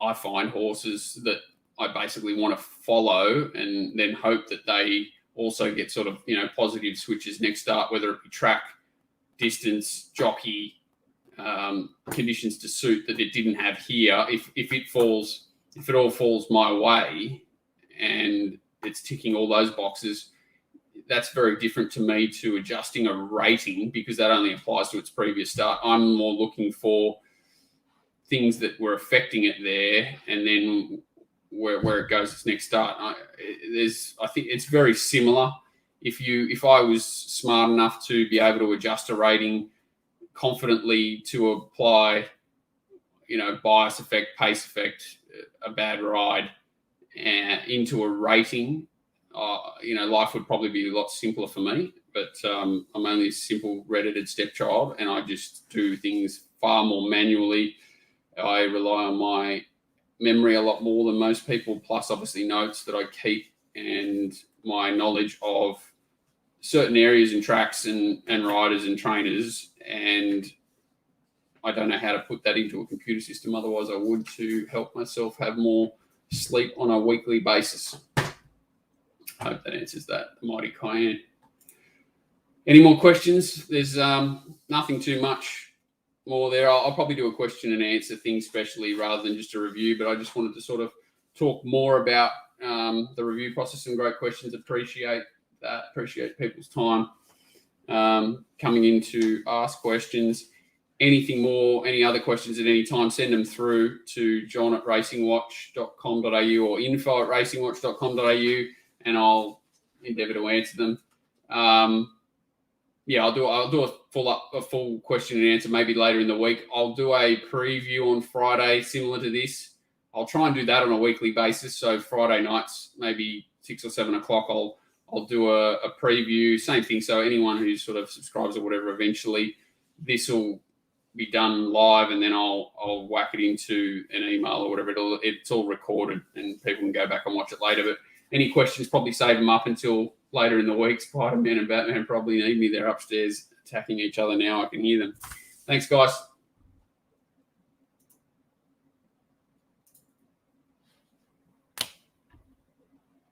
I find horses that I basically want to follow and then hope that they also get sort of, positive switches next start, whether it be track, distance, jockey, conditions to suit that it didn't have here. If it all falls my way and it's ticking all those boxes, that's very different to me to adjusting a rating, because that only applies to its previous start. I'm more looking for things that were affecting it there, and then where it goes its next start. I think it's very similar. If I was smart enough to be able to adjust a rating confidently to apply, bias effect, pace effect, a bad ride, into a rating, life would probably be a lot simpler for me. But I'm only a simple red-headed stepchild, and I just do things far more manually. I rely on my memory a lot more than most people, plus obviously notes that I keep and my knowledge of certain areas and tracks and riders and trainers. And I don't know how to put that into a computer system. Otherwise I would, to help myself have more sleep on a weekly basis. I hope that answers that, the mighty Cayenne. Any more questions? There's nothing too much more there. I'll probably do a question and answer thing specially rather than just a review, but I just wanted to sort of talk more about the review process. Some great questions. Appreciate that. Appreciate people's time coming in to ask questions. Anything more, any other questions at any time, send them through to john@racingwatch.com.au or info@racingwatch.com.au, and I'll endeavour to answer them. I'll do a full question and answer maybe later in the week. I'll do a preview on Friday similar to this. I'll try and do that on a weekly basis. So Friday nights, maybe 6 or 7 o'clock, I'll do a preview. Same thing. So anyone who sort of subscribes or whatever, eventually this will be done live, and then I'll whack it into an email or whatever. It's all recorded and people can go back and watch it later. But any questions, probably save them up until later in the week. Spider-Man and Batman probably need me. They're upstairs attacking each other now. I can hear them. Thanks, guys.